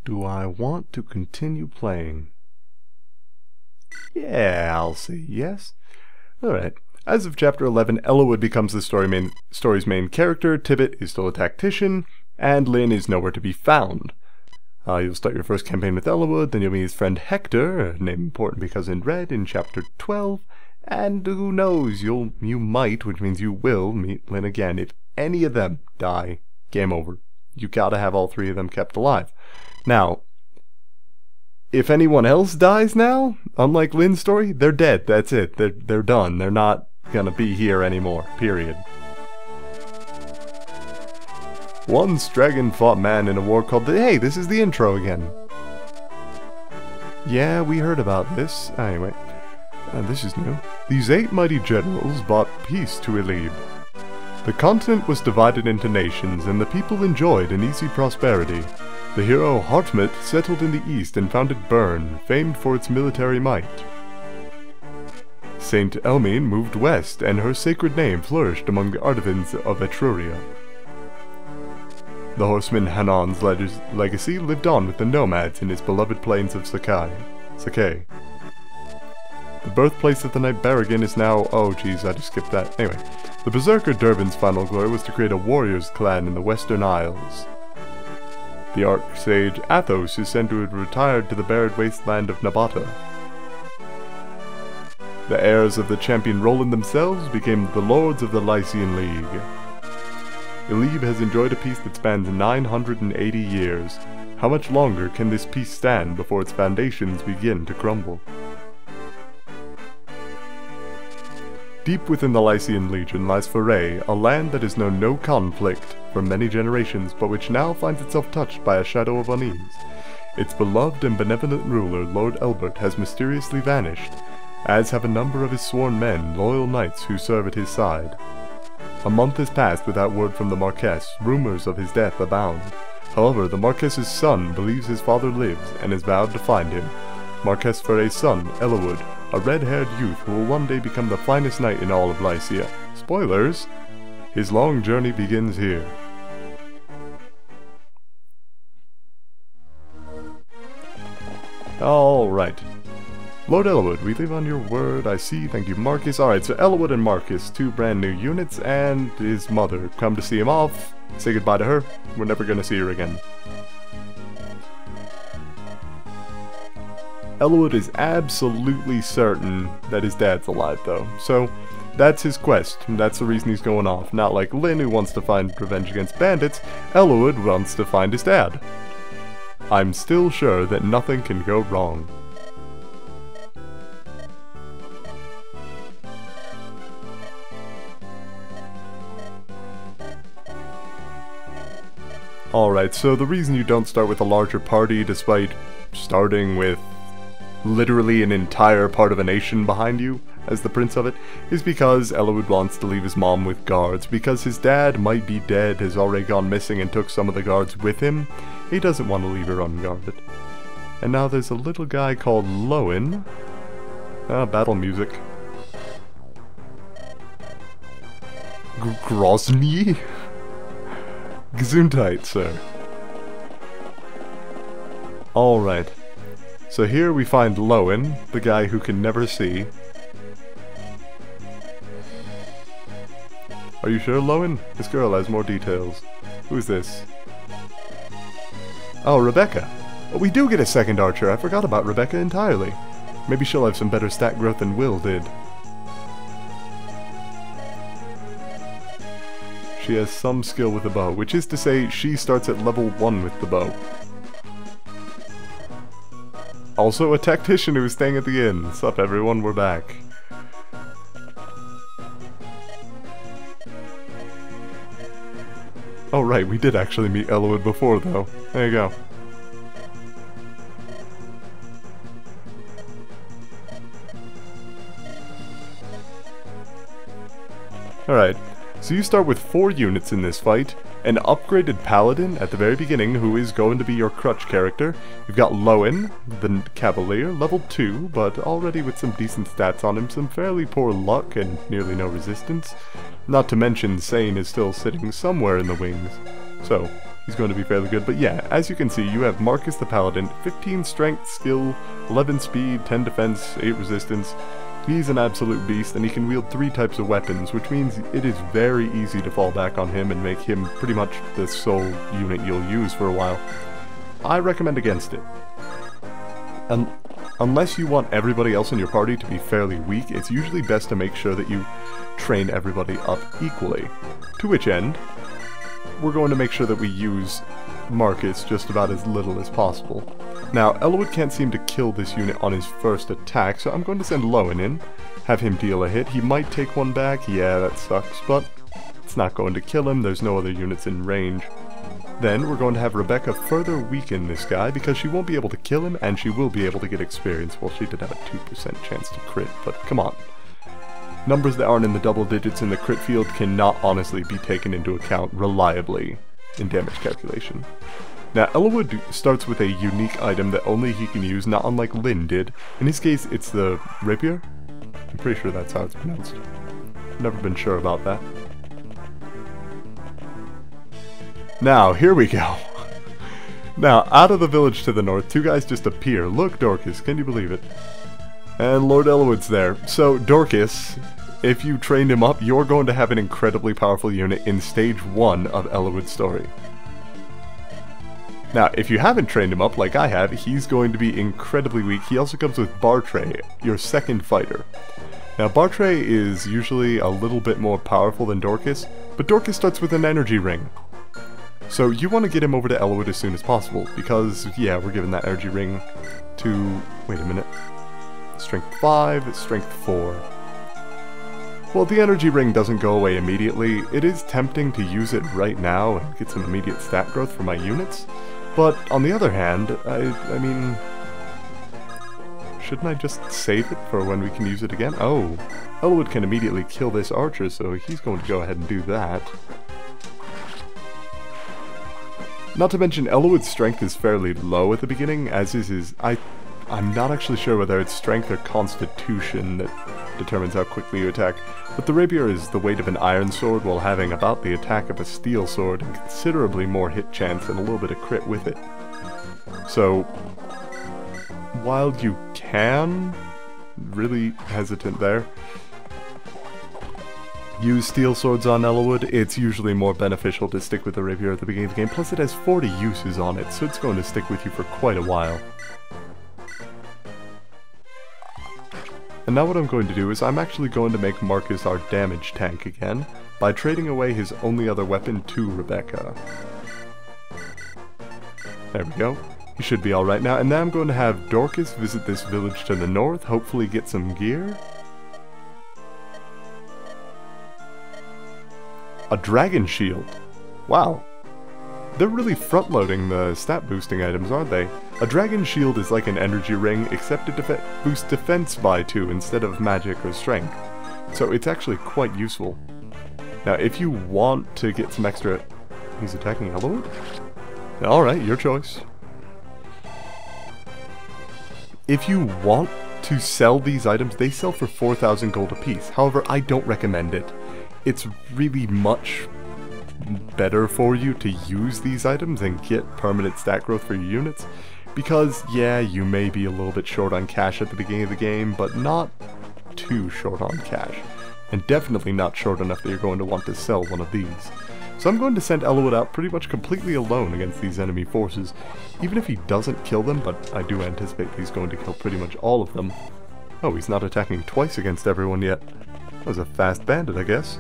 Do I want to continue playing? Yeah, I'll say yes. Alright. As of Chapter 11, Eliwood becomes the story's main character, Tibbet is still a tactician, and Lyn is nowhere to be found. You'll start your first campaign with Eliwood, then you'll meet his friend Hector, a name important because in red, in Chapter 12, and who knows, you might, which means you will, meet Lyn again. If any of them die, game over. You gotta have all three of them kept alive. Now, if anyone else dies now, unlike Lyn's story, they're dead, that's it. They're done. They're not gonna be here anymore, period. Once dragon fought man in a war called the... Hey, this is the intro again. Yeah, we heard about this. Anyway, this is new. These 8 mighty generals brought peace to Eliwood. The continent was divided into nations, and the people enjoyed an easy prosperity. The hero Hartmut settled in the east and founded Bern, famed for its military might. Saint Elmine moved west, and her sacred name flourished among the Ardevins of Etruria. The horseman Hanan's legacy lived on with the nomads in his beloved plains of Sakai. The birthplace of the knight Barragan is now... Oh geez, I just skipped that. Anyway, the berserker Durban's final glory was to create a warriors clan in the Western Isles. The archsage Athos is said to have retired to the barren wasteland of Nabata. The heirs of the champion Roland themselves became the lords of the Lycian League. Eliwood has enjoyed a peace that spans 980 years. How much longer can this peace stand before its foundations begin to crumble? Deep within the Lycian Legion lies Foray, a land that has known no conflict for many generations, but which now finds itself touched by a shadow of unease. Its beloved and benevolent ruler, Lord Elbert, has mysteriously vanished, as have a number of his sworn men, loyal knights who serve at his side. A month has passed without word from the Marquess. Rumors of his death abound. However, the Marquess's son believes his father lives and has vowed to find him. Marquess Foray's son, Eliwood, a red-haired youth who will one day become the finest knight in all of Lycia. Spoilers! His long journey begins here. Alright. Lord Eliwood, we leave on your word, I see, thank you Marcus. Alright, so Eliwood and Marcus, 2 brand new units, and his mother come to see him off. Say goodbye to her, we're never gonna see her again. Eliwood is absolutely certain that his dad's alive though, so that's his quest, that's the reason he's going off. Not like Lyn who wants to find revenge against bandits, Eliwood wants to find his dad. I'm still sure that nothing can go wrong. Alright, so the reason you don't start with a larger party despite starting with literally an entire part of a nation behind you, as the prince of it, is because Eliwood wants to leave his mom with guards. Because his dad might be dead, has already gone missing and took some of the guards with him, he doesn't want to leave her unguarded. And now there's a little guy called Lowen. Battle music. Grozny? Gesundheit, sir. Alright. So here we find Lowen, the guy who can never see. Are you sure, Lowen? This girl has more details. Who's this? Oh, Rebecca. Oh, we do get a second archer. I forgot about Rebecca entirely. Maybe she'll have some better stat growth than Will did. She has some skill with the bow, which is to say she starts at level 1 with the bow. Also a tactician who is staying at the inn. Sup everyone, we're back. Oh right, we did actually meet Eliwood before though. There you go. Alright. So you start with 4 units in this fight, an upgraded paladin at the very beginning who is going to be your crutch character. You've got Lowen, the cavalier, level 2, but already with some decent stats on him, some fairly poor luck and nearly no resistance. Not to mention Sane is still sitting somewhere in the wings. So, he's going to be fairly good. But yeah, as you can see, you have Marcus the Paladin, 15 strength, skill, 11 speed, 10 defense, 8 resistance. He's an absolute beast, and he can wield 3 types of weapons, which means it is very easy to fall back on him and make him pretty much the sole unit you'll use for a while. I recommend against it. And unless you want everybody else in your party to be fairly weak, it's usually best to make sure that you train everybody up equally. To which end, we're going to make sure that we use Marcus just about as little as possible. Now, Eliwood can't seem to kill this unit on his first attack, so I'm going to send Lowen in, have him deal a hit. He might take one back, yeah, that sucks, but it's not going to kill him, there's no other units in range. Then we're going to have Rebecca further weaken this guy, because she won't be able to kill him, and she will be able to get experience. Well, she did have a 2% chance to crit, but come on. Numbers that aren't in the double digits in the crit field cannot honestly be taken into account reliably in damage calculation. Now, Eliwood starts with a unique item that only he can use, not unlike Lyn did. In his case, it's the rapier. I'm pretty sure that's how it's pronounced. Never been sure about that. Now, here we go. Now, out of the village to the north, 2 guys just appear. Look, Dorcas, can you believe it? And Lord Eliwood's there. So, Dorcas, if you trained him up, you're going to have an incredibly powerful unit in stage 1 of Eliwood's story. Now, if you haven't trained him up like I have, he's going to be incredibly weak. He also comes with Bartray, your second fighter. Now, Bartray is usually a little bit more powerful than Dorcas, but Dorcas starts with an energy ring. So you want to get him over to Eliwood as soon as possible, because, yeah, we're giving that energy ring to... wait a minute. Strength 5, Strength 4. Well, the energy ring doesn't go away immediately. It is tempting to use it right now and get some immediate stat growth for my units. But, on the other hand, I mean... shouldn't I just save it for when we can use it again? Oh, Eliwood can immediately kill this archer, so he's going to go ahead and do that. Not to mention, Eliwood's strength is fairly low at the beginning, as is his... I'm not actually sure whether it's strength or constitution that determines how quickly you attack, but the rapier is the weight of an iron sword while having about the attack of a steel sword and considerably more hit chance and a little bit of crit with it. So, while you can, really hesitant there, use steel swords on Eliwood, it's usually more beneficial to stick with the rapier at the beginning of the game, plus it has 40 uses on it, so it's going to stick with you for quite a while. And now what I'm going to do is I'm actually going to make Marcus our damage tank again, by trading away his only other weapon to Rebecca. There we go. He should be alright now, and now I'm going to have Dorcas visit this village to the north, hopefully get some gear. A dragon shield. Wow. They're really front-loading the stat-boosting items, aren't they? A dragon shield is like an energy ring, except it boosts defense by 2 instead of magic or strength. So it's actually quite useful. Now, if you want to get some extra... He's attacking Eliwood? Alright, your choice. If you want to sell these items, they sell for 4,000 gold apiece. However, I don't recommend it. It's really much better for you to use these items and get permanent stat growth for your units, because, yeah, you may be a little bit short on cash at the beginning of the game, but not too short on cash, and definitely not short enough that you're going to want to sell one of these. So I'm going to send Eliwood out pretty much completely alone against these enemy forces, even if he doesn't kill them, but I do anticipate he's going to kill pretty much all of them. Oh, he's not attacking twice against everyone yet. That was a fast bandit, I guess.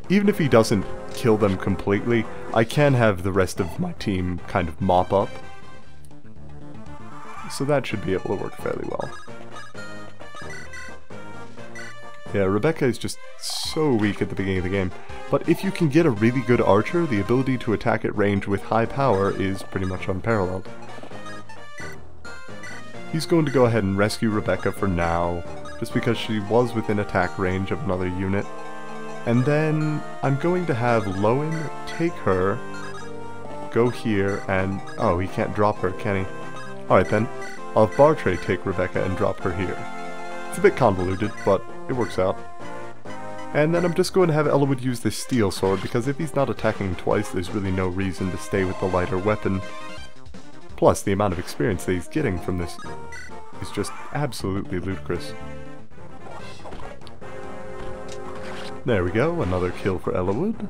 Even if he doesn't kill them completely, I can have the rest of my team kind of mop up. So that should be able to work fairly well. Yeah, Rebecca is just so weak at the beginning of the game. But if you can get a really good archer, the ability to attack at range with high power is pretty much unparalleled. He's going to go ahead and rescue Rebecca for now, just because she was within attack range of another unit. And then I'm going to have Lowen take her, go here, and... oh, he can't drop her, can he? Alright then, I'll have Bartray take Rebecca and drop her here. It's a bit convoluted, but it works out. And then I'm just going to have Eliwood use this steel sword, because if he's not attacking twice, there's really no reason to stay with the lighter weapon. Plus, the amount of experience that he's getting from this is just absolutely ludicrous. There we go, another kill for Eliwood.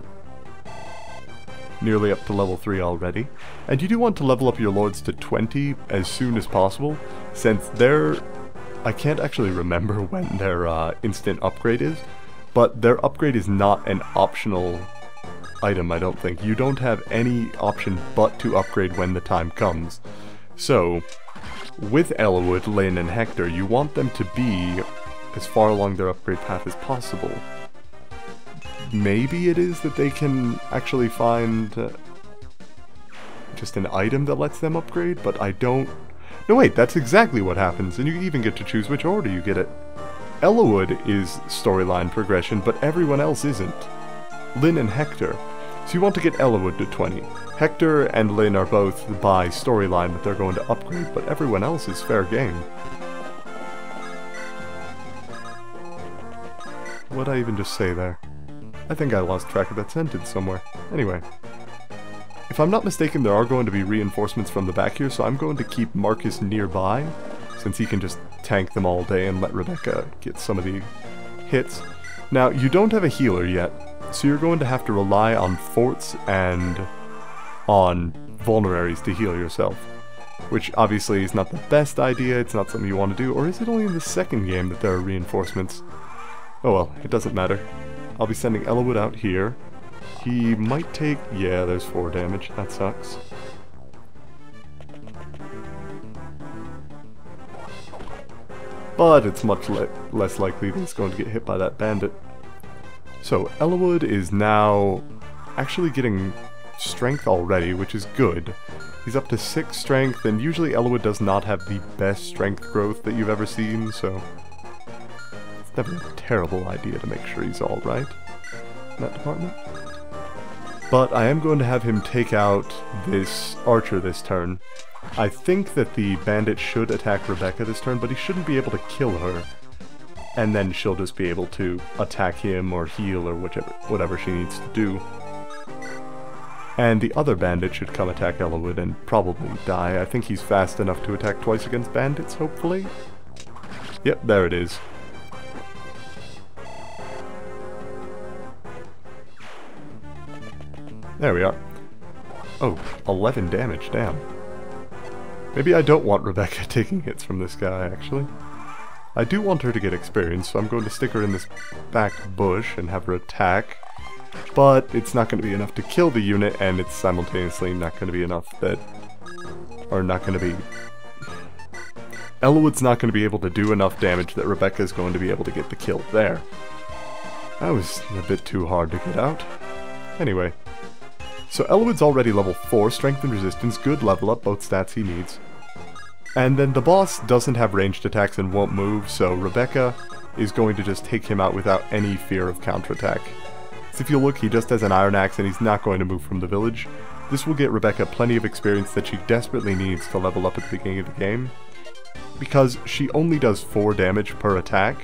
Nearly up to level 3 already. And you do want to level up your lords to 20 as soon as possible, since I can't actually remember when their instant upgrade is, but their upgrade is not an optional item, I don't think. You don't have any option but to upgrade when the time comes. So, with Eliwood, Lyn, and Hector, you want them to be as far along their upgrade path as possible. Maybe it is that they can actually find just an item that lets them upgrade, but I don't... No wait, that's exactly what happens, and you even get to choose which order you get it. Eliwood is storyline progression, but everyone else isn't. Lyn and Hector. So you want to get Eliwood to 20. Hector and Lyn are both by storyline that they're going to upgrade, but everyone else is fair game. What'd I even just say there? I think I lost track of that sentence somewhere. Anyway. If I'm not mistaken, there are going to be reinforcements from the back here, so I'm going to keep Marcus nearby, since he can just tank them all day and let Rebecca get some of the hits. Now, you don't have a healer yet, so you're going to have to rely on forts and on vulneraries to heal yourself. Which obviously is not the best idea, it's not something you want to do, or is it only in the second game that there are reinforcements? Oh well, it doesn't matter. I'll be sending Eliwood out here. He might take... yeah, there's 4 damage. That sucks. But it's much less likely that he's going to get hit by that bandit. So, Eliwood is now actually getting strength already, which is good. He's up to 6 strength, and usually Eliwood does not have the best strength growth that you've ever seen, so... it's never a terrible idea to make sure he's alright in that department. But I am going to have him take out this archer this turn. I think that the bandit should attack Rebecca this turn, but he shouldn't be able to kill her. And then she'll just be able to attack him or heal or whatever she needs to do. And the other bandit should come attack Eliwood and probably die. I think he's fast enough to attack twice against bandits, hopefully. Yep, there it is. There we are. Oh, 11 damage, damn. Maybe I don't want Rebecca taking hits from this guy, actually. I do want her to get experience, so I'm going to stick her in this back bush and have her attack. But it's not going to be enough to kill the unit, and it's simultaneously not going to be enough that... or not going to be... Eliwood's not going to be able to do enough damage that Rebecca's going to be able to get the kill there. That was a bit too hard to get out. Anyway. So Eliwood's already level 4, strength and resistance, good level up, both stats he needs. And then the boss doesn't have ranged attacks and won't move, so Rebecca is going to just take him out without any fear of counterattack. So if you look, he just has an iron axe and he's not going to move from the village. This will get Rebecca plenty of experience that she desperately needs to level up at the beginning of the game, because she only does 4 damage per attack,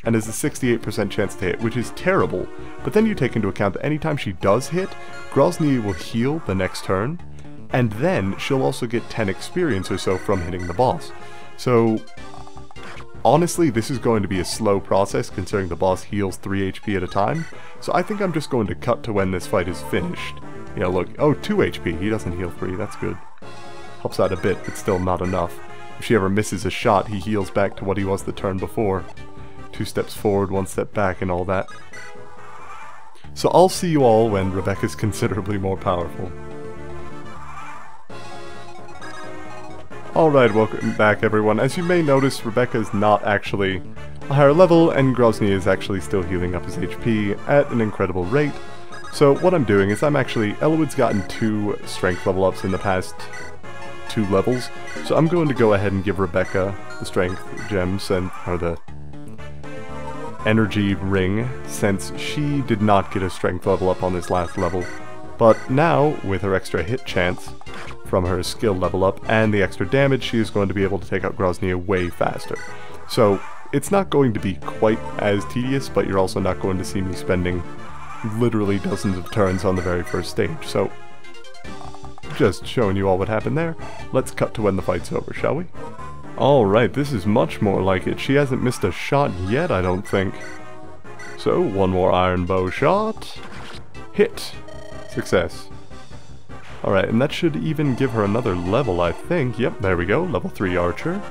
and has a 68% chance to hit, which is terrible. But then you take into account that anytime she does hit, Grozny will heal the next turn, and then she'll also get 10 experience or so from hitting the boss. So, honestly, this is going to be a slow process, considering the boss heals 3 HP at a time, so I think I'm just going to cut to when this fight is finished. Yeah, look, oh, 2 HP, he doesn't heal 3, that's good. Helps out a bit, but still not enough. If she ever misses a shot, he heals back to what he was the turn before. 2 steps forward, 1 step back, and all that. So I'll see you all when Rebecca's considerably more powerful. Alright, welcome back everyone. As you may notice, Rebecca is not actually a higher level, and Grozny is actually still healing up his HP at an incredible rate. So what I'm doing is Eliwood's gotten 2 strength level ups in the past 2 levels, so I'm going to go ahead and give Rebecca the strength gems, or the energy ring, since she did not get a strength level up on this last level. But now, with her extra hit chance from her skill level up and the extra damage, she is going to be able to take out Grozny way faster. So it's not going to be quite as tedious, but you're also not going to see me spending literally dozens of turns on the very first stage, so just showing you all what happened there. Let's cut to when the fight's over, shall we? Alright, this is much more like it. She hasn't missed a shot yet, I don't think. So, one more iron bow shot. Hit. Success. Alright, and that should even give her another level, I think. Yep, there we go. Level 3 archer.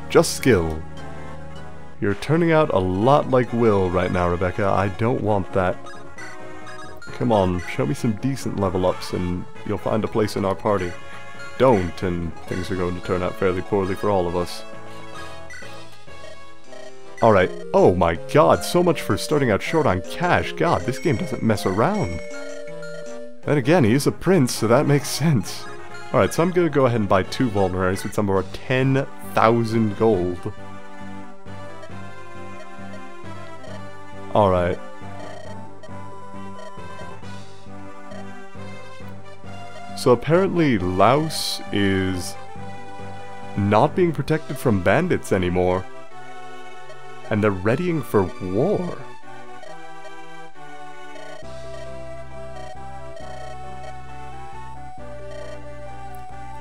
Just skill. You're turning out a lot like Will right now, Rebecca. I don't want that. Come on, show me some decent level ups and you'll find a place in our party. Don't, and things are going to turn out fairly poorly for all of us. Alright, oh my god, so much for starting out short on cash. God, this game doesn't mess around. Then again, he is a prince, so that makes sense. Alright, so I'm gonna go ahead and buy 2 vulneraries with some of our 10,000 gold. Alright. So apparently Laos is not being protected from bandits anymore. And they're readying for war.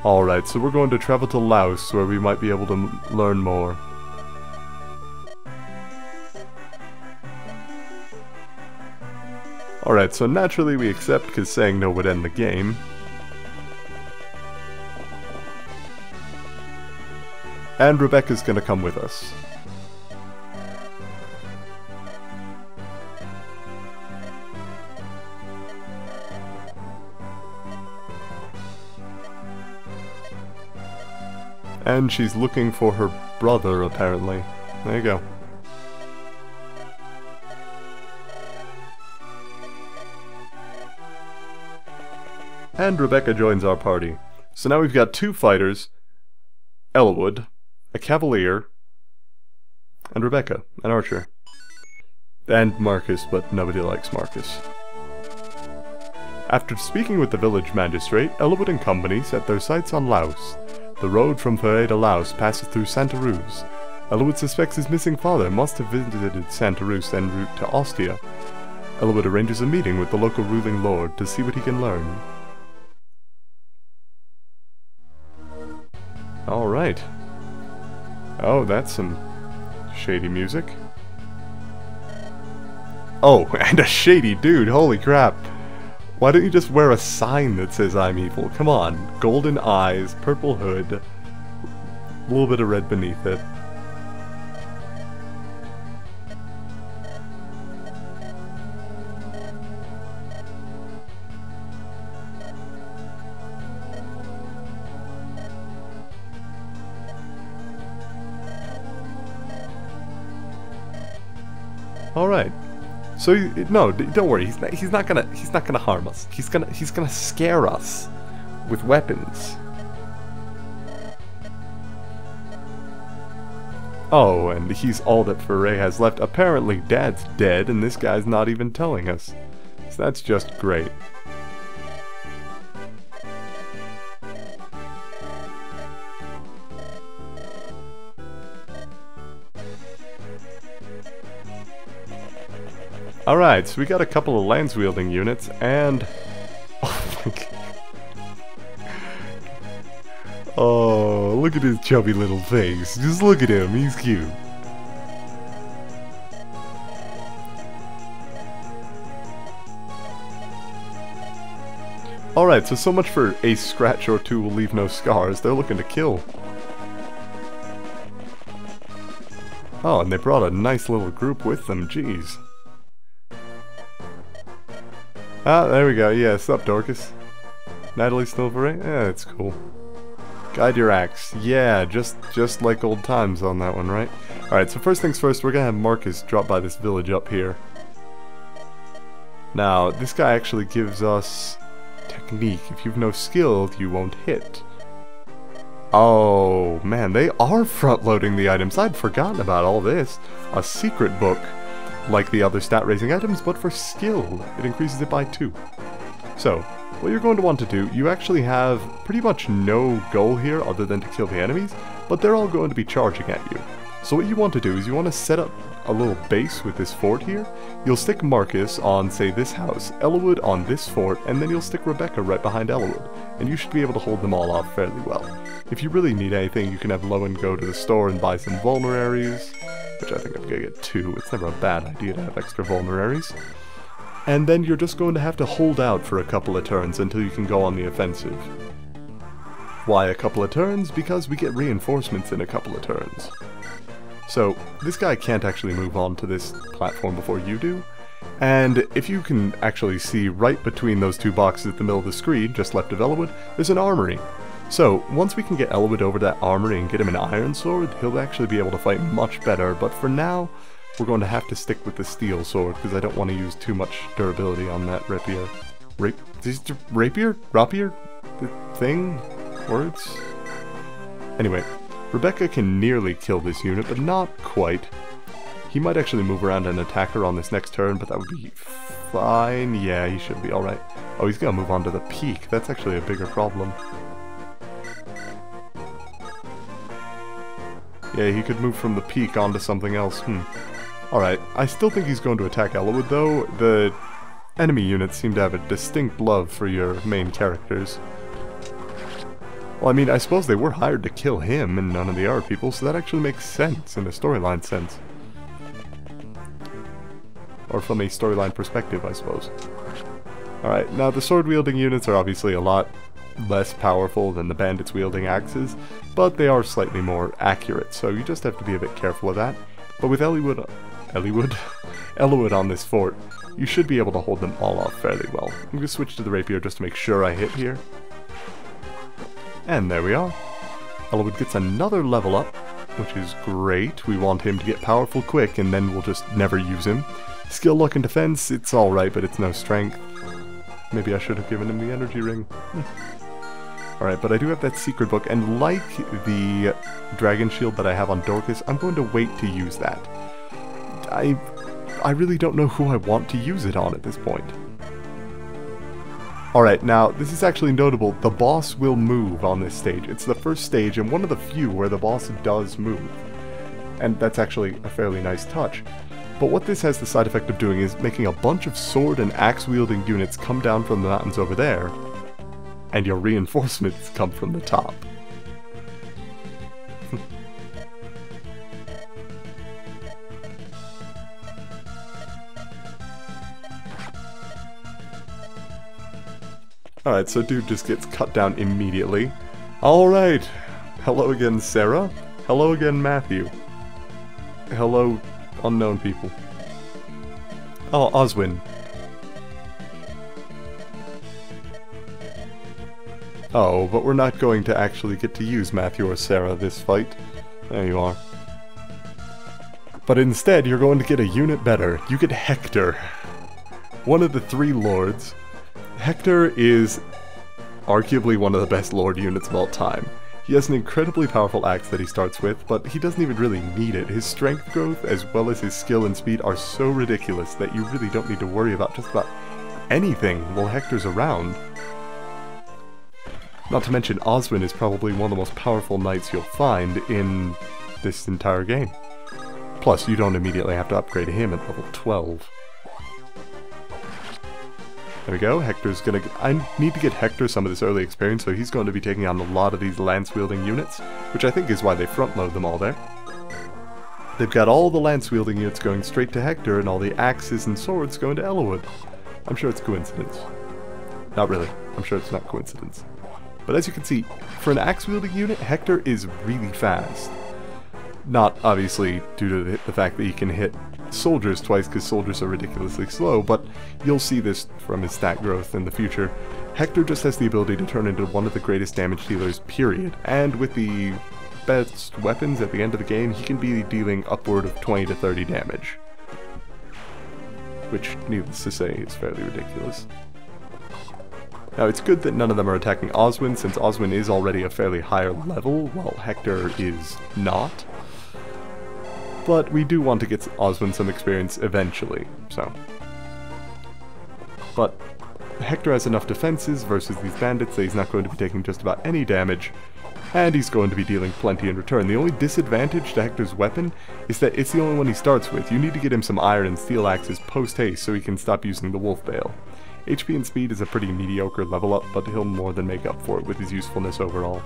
Alright, so we're going to travel to Laos where we might be able to learn more. Alright, so naturally we accept because saying no would end the game. And Rebecca's gonna come with us. And she's looking for her brother, apparently. There you go. And Rebecca joins our party. So now we've got 2 fighters, Eliwood, a cavalier, and Rebecca, an archer. And Marcus, but nobody likes Marcus. After speaking with the village magistrate, Eliwood and company set their sights on Laos. The road from Ferre to Laos passes through Santa Ruz. Eliwood suspects his missing father must have visited Santa Ruz en route to Ostia. Eliwood arranges a meeting with the local ruling lord to see what he can learn. Alright. Oh, that's some shady music. Oh, and a shady dude, holy crap. Why don't you just wear a sign that says I'm evil? Come on. Golden eyes, purple hood, a little bit of red beneath it. Alright. So no, don't worry. He's not gonna harm us. He's gonna scare us with weapons. Oh, and he's all that Ferre has left. Apparently, Dad's dead, and this guy's not even telling us. So that's just great. Alright, so we got a couple of lance-wielding units, and... Oh my god. Oh, look at his chubby little face. Just look at him, he's cute. Alright, so much for a scratch or 2 will leave no scars. They're looking to kill. Oh, and they brought a nice little group with them, jeez. Ah, there we go. Yeah, sup, Dorcas? Natalie Silveray? Yeah, that's cool. Guide your axe. Yeah, just like old times on that one, right? Alright, so first things first, we're gonna have Marcus drop by this village up here. Now, this guy actually gives us technique. If you've no skill, you won't hit. Oh, man, they are front-loading the items. I'd forgotten about all this. A secret book. Like the other stat-raising items, but for skill, it increases it by 2. So, what you're going to want to do, you actually have pretty much no goal here other than to kill the enemies, but they're all going to be charging at you. So what you want to do is you want to set up a little base with this fort here. You'll stick Marcus on, say, this house, Eliwood on this fort, and then you'll stick Rebecca right behind Eliwood, and you should be able to hold them all off fairly well. If you really need anything, you can have Lowen go to the store and buy some vulneraries, which I think I'm gonna get 2. It's never a bad idea to have extra vulneraries. And then you're just going to have to hold out for a couple of turns until you can go on the offensive. Why a couple of turns? Because we get reinforcements in a couple of turns. So, this guy can't actually move on to this platform before you do, and if you can actually see right between those 2 boxes at the middle of the screen, just left of Eliwood, there's an armory. So, once we can get Eliwood over to that armory and get him an iron sword, he'll actually be able to fight much better, but for now, we're going to have to stick with the steel sword, because I don't want to use too much durability on that rapier. Rapier? Rapier? The thing? Words? Anyway. Rebecca can nearly kill this unit, but not quite. He might actually move around and attack her on this next turn, but that would be fine. Yeah, he should be alright. Oh, he's gonna move on to the peak. That's actually a bigger problem. Yeah, he could move from the peak onto something else. Alright, I still think he's going to attack Eliwood, though. The enemy units seem to have a distinct love for your main characters. Well, I mean, I suppose they were hired to kill him and none of the other people, so that actually makes sense in a storyline sense. Or from a storyline perspective, I suppose. Alright, now the sword-wielding units are obviously a lot less powerful than the bandits wielding axes, but they are slightly more accurate, so you just have to be a bit careful of that. But with Eliwood on this fort, you should be able to hold them all off fairly well. I'm going to switch to the rapier just to make sure I hit here. And there we are. Eliwood gets another level up, which is great. We want him to get powerful quick, and then we'll just never use him. Skill, luck, and defense, it's alright, but it's no strength. Maybe I should have given him the energy ring. Alright, but I do have that secret book, and like the dragon shield that I have on Dorcas, I'm going to wait to use that. I really don't know who I want to use it on at this point. Alright, now, this is actually notable. The boss will move on this stage. It's the first stage, and one of the few where the boss does move. And that's actually a fairly nice touch. But what this has the side effect of doing is making a bunch of sword and axe-wielding units come down from the mountains over there, and your reinforcements come from the top. Alright, so dude just gets cut down immediately. Alright. Hello again, Sarah. Hello again, Matthew. Hello, unknown people. Oh, Oswin. Oh, but we're not going to actually get to use Matthew or Sarah this fight. There you are. But instead, you're going to get a unit better. You get Hector. One of the 3 lords. Hector is arguably one of the best lord units of all time. He has an incredibly powerful axe that he starts with, but he doesn't even really need it. His strength growth, as well as his skill and speed, are so ridiculous that you really don't need to worry about just about anything while Hector's around. Not to mention, Oswin is probably one of the most powerful knights you'll find in this entire game. Plus, you don't immediately have to upgrade him at level 12. There we go, Hector's gonna... I need to get Hector some of this early experience, so he's going to be taking on a lot of these lance-wielding units, which I think is why they front-load them all there. They've got all the lance-wielding units going straight to Hector, and all the axes and swords going to Eliwood. I'm sure it's coincidence. Not really. I'm sure it's not coincidence. But as you can see, for an axe-wielding unit, Hector is really fast. Not, obviously, due to the fact that he can hit soldiers twice, because soldiers are ridiculously slow, but you'll see this from his stat growth in the future. Hector just has the ability to turn into one of the greatest damage dealers, period. And with the best weapons at the end of the game, he can be dealing upward of 20 to 30 damage. Which, needless to say, is fairly ridiculous. Now, it's good that none of them are attacking Oswin, since Oswin is already a fairly higher level, while Hector is not. But we do want to get Oswin some experience eventually, so. But Hector has enough defenses versus these bandits that he's not going to be taking just about any damage, and he's going to be dealing plenty in return. The only disadvantage to Hector's weapon is that it's the only one he starts with. You need to get him some iron and steel axes post-haste so he can stop using the wolf bale. HP and speed is a pretty mediocre level up, but he'll more than make up for it with his usefulness overall.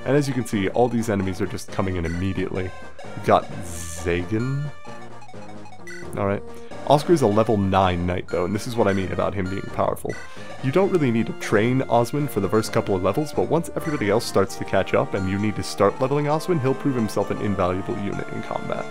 And as you can see, all these enemies are just coming in immediately. We've got Zagan. Alright. Oscar is a level 9 knight though, and this is what I mean about him being powerful. You don't really need to train Oswin for the first couple of levels, but once everybody else starts to catch up and you need to start leveling Oswin, he'll prove himself an invaluable unit in combat.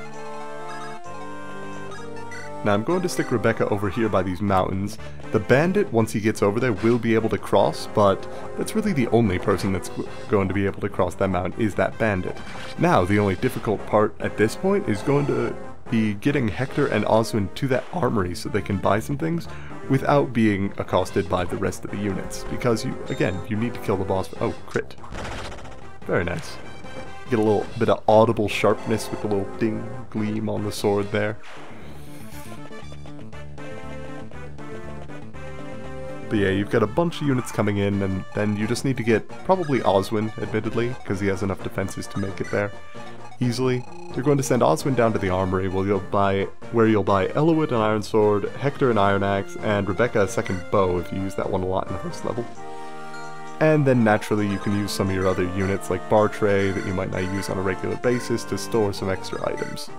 Now I'm going to stick Rebecca over here by these mountains. The bandit, once he gets over there, will be able to cross, but that's really the only person that's going to be able to cross that mountain is that bandit. Now, the only difficult part at this point is going to be getting Hector and Oswin to that armory so they can buy some things without being accosted by the rest of the units. Because, you need to kill the boss. Oh, crit. Very nice. Get a little bit of audible sharpness with the little ding gleam on the sword there. But yeah, you've got a bunch of units coming in, and then you just need to get probably Oswin, admittedly, because he has enough defenses to make it there easily. You're going to send Oswin down to the armory where you'll buy Eliwood an iron sword, Hector an iron axe, and Rebecca a second bow if you use that one a lot in the first level. And then naturally you can use some of your other units like Bartray that you might not use on a regular basis to store some extra items.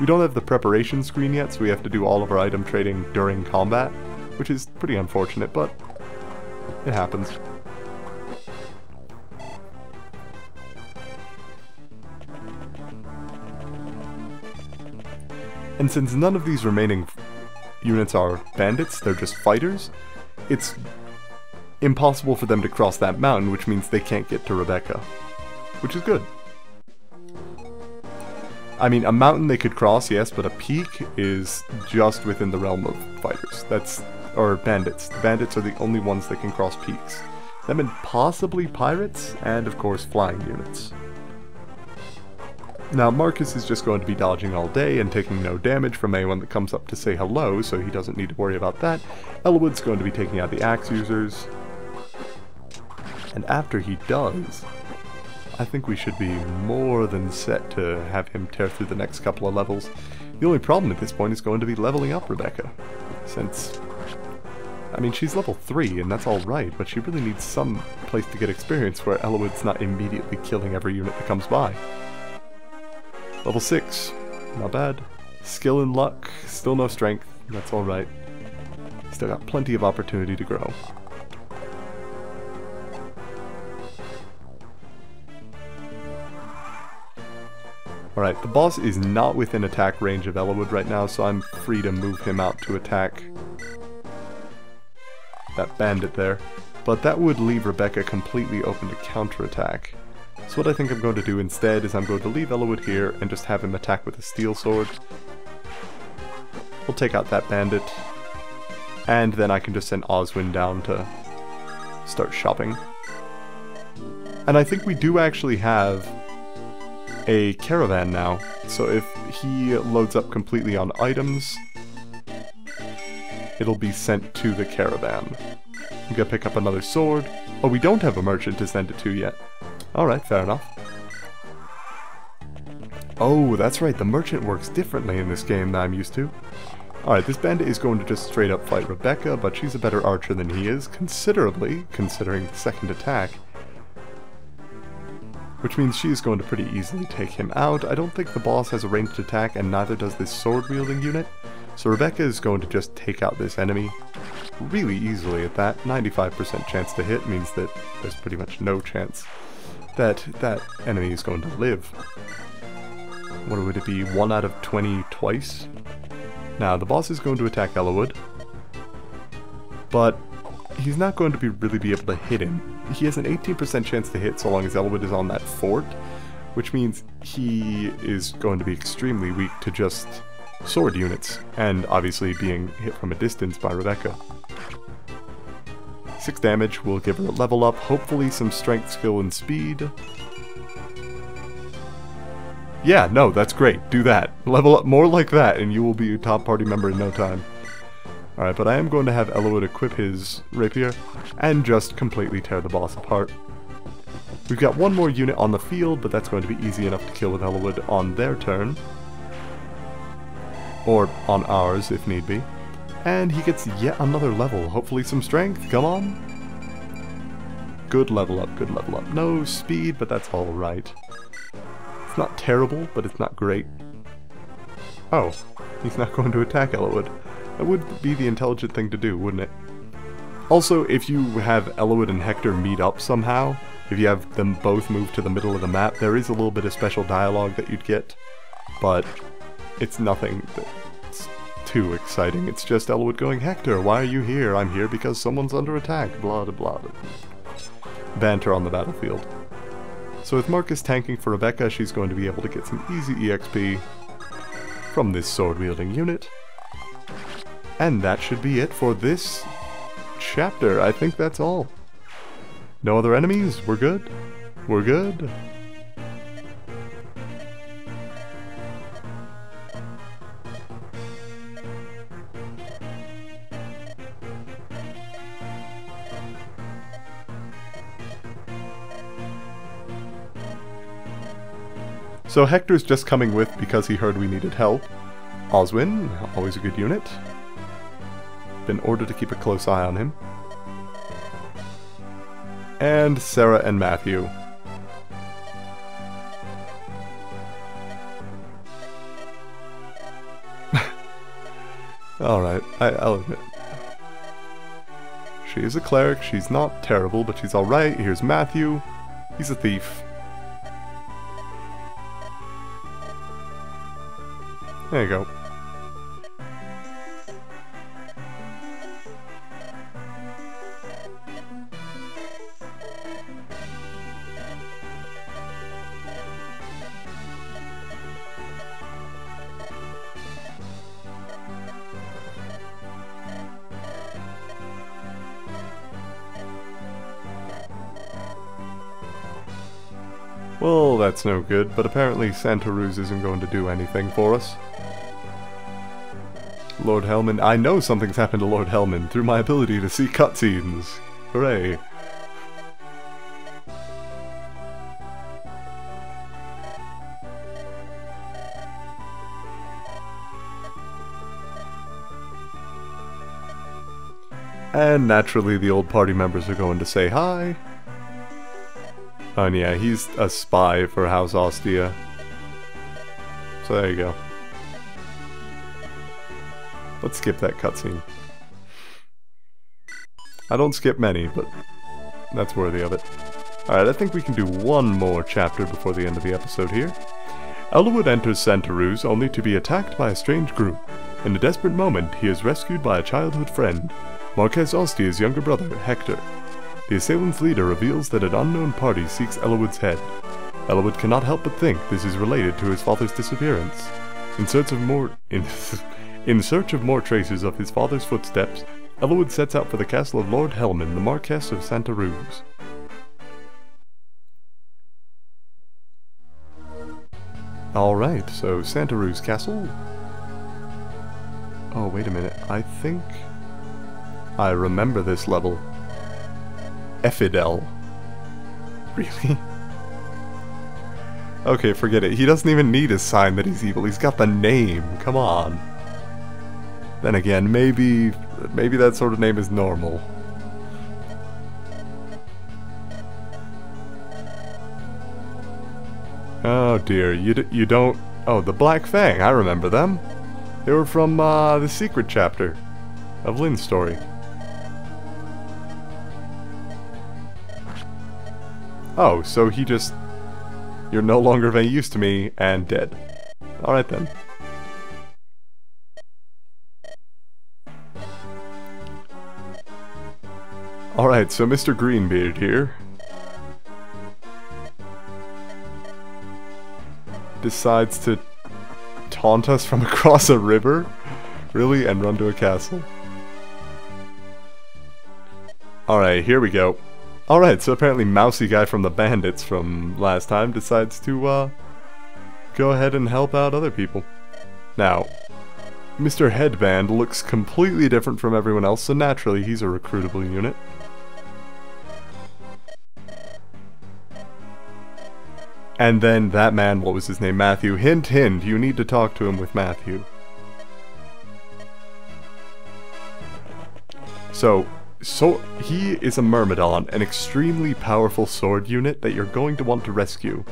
We don't have the preparation screen yet, so we have to do all of our item trading during combat, which is pretty unfortunate, but it happens. And since none of these remaining units are bandits, they're just fighters, it's impossible for them to cross that mountain, which means they can't get to Rebecca. Which is good. I mean, a mountain they could cross, yes, but a peak is just within the realm of fighters. Or bandits. The bandits are the only ones that can cross peaks. Them and possibly pirates, and of course flying units. Now Marcus is just going to be dodging all day and taking no damage from anyone that comes up to say hello, so he doesn't need to worry about that. Eliwood's going to be taking out the axe users. And after he does, I think we should be more than set to have him tear through the next couple of levels. The only problem at this point is going to be leveling up Rebecca, since, I mean, she's level 3 and that's alright, but she really needs some place to get experience where Eliwood's not immediately killing every unit that comes by. Level 6, not bad. Skill and luck, still no strength, that's alright. Still got plenty of opportunity to grow. Alright, the boss is not within attack range of Eliwood right now, so I'm free to move him out to attack that bandit there. But that would leave Rebecca completely open to counterattack. So what I think I'm going to do instead is I'm going to leave Eliwood here and just have him attack with a steel sword. We'll take out that bandit, and then I can just send Oswin down to start shopping. And I think we do actually have a caravan now, so if he loads up completely on items, it'll be sent to the caravan. We gotta pick up another sword. Oh, we don't have a merchant to send it to yet. Alright, fair enough. Oh, that's right, the merchant works differently in this game than I'm used to. Alright, this bandit is going to just straight up fight Rebecca, but she's a better archer than he is, considerably, considering the second attack. Which means she's going to pretty easily take him out. I don't think the boss has a ranged attack, and neither does this sword-wielding unit. So Rebecca is going to just take out this enemy really easily at that. 95% chance to hit means that there's pretty much no chance that that enemy is going to live. What would it be? 1 out of 20 twice? Now, the boss is going to attack Eliwood, but he's not going to really be able to hit him. He has an 18% chance to hit so long as Eliwood is on that fort, which means he is going to be extremely weak to just sword units, and obviously being hit from a distance by Rebecca. 6 damage will give her a level up, hopefully some strength, skill, and speed. Yeah, no, that's great, do that. Level up more like that and you will be a top party member in no time. Alright, but I am going to have Eliwood equip his rapier and just completely tear the boss apart. We've got one more unit on the field, but that's going to be easy enough to kill with Eliwood on their turn. Or on ours, if need be. And he gets yet another level. Hopefully some strength. Come on. Good level up, good level up. No speed, but that's alright. It's not terrible, but it's not great. Oh, he's not going to attack Eliwood. That would be the intelligent thing to do, wouldn't it? Also, if you have Eliwood and Hector meet up somehow, if you have them both move to the middle of the map, there is a little bit of special dialogue that you'd get, but it's nothing that's too exciting. It's just Eliwood going, Hector, why are you here? I'm here because someone's under attack, blah blah blah. Banter on the battlefield. So with Marcus tanking for Rebecca, she's going to be able to get some easy EXP from this sword-wielding unit. And that should be it for this chapter. I think that's all. No other enemies? We're good? We're good? So Hector's just coming with because he heard we needed help. Oswin, always a good unit. Been ordered to keep a close eye on him. And Sarah and Matthew. Alright, I'll admit. She is a cleric, she's not terrible, but she's alright. Here's Matthew. He's a thief. There you go. Well, that's no good, but apparently Santa Ruz isn't going to do anything for us. Lord Hellman. I know something's happened to Lord Hellman through my ability to see cutscenes. Hooray. And naturally the old party members are going to say hi. Oh, and yeah, he's a spy for House Ostia. So there you go. Let's skip that cutscene. I don't skip many, but that's worthy of it. Alright, I think we can do one more chapter before the end of the episode here. Eliwood enters Santa Ruz only to be attacked by a strange group. In a desperate moment, he is rescued by a childhood friend, Marquez Ostia's younger brother, Hector. The assailant's leader reveals that an unknown party seeks Eliwood's head. Eliwood cannot help but think this is related to his father's disappearance. In search of more traces of his father's footsteps, Eliwood sets out for the castle of Lord Hellman, the Marquess of Santa Ruz. Alright, so Santa Ruz Castle. Oh, wait a minute. I think I remember this level. Effidel. Really? Okay, forget it. He doesn't even need a sign that he's evil. He's got the name. Come on. Then again, maybe that sort of name is normal. Oh dear, you don't... Oh, the Black Fang, I remember them. They were from the secret chapter of Lynn's story. Oh, so he just... You're no longer of any use to me, and dead. Alright then. Alright, so Mr. Greenbeard here decides to taunt us from across a river? Really? And run to a castle? Alright, here we go. Alright, so apparently Mousy Guy from the Bandits from last time decides to, go ahead and help out other people. Now, Mr. Headband looks completely different from everyone else, so naturally he's a recruitable unit. And then that man, what was his name, Matthew, hint hint, you need to talk to him with Matthew. So he is a Myrmidon, an extremely powerful sword unit that you're going to want to rescue.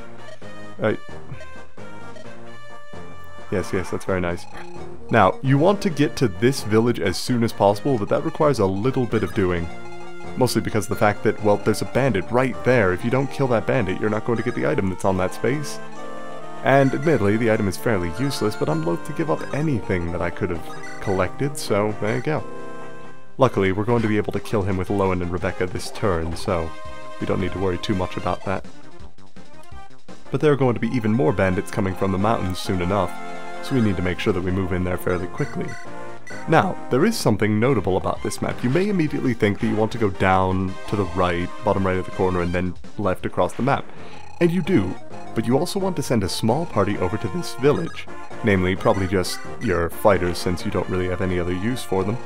Yes, that's very nice. Now, you want to get to this village as soon as possible, but that requires a little bit of doing. Mostly because of the fact that, well, there's a bandit right there. If you don't kill that bandit, you're not going to get the item that's on that space. And admittedly, the item is fairly useless, but I'm loath to give up anything that I could have collected, so there you go. Luckily, we're going to be able to kill him with Lowen and Rebecca this turn, so we don't need to worry too much about that. But there are going to be even more bandits coming from the mountains soon enough, so we need to make sure that we move in there fairly quickly. Now, there is something notable about this map. You may immediately think that you want to go down to the right, bottom right of the corner, and then left across the map. And you do, but you also want to send a small party over to this village. Namely, probably just your fighters, since you don't really have any other use for them.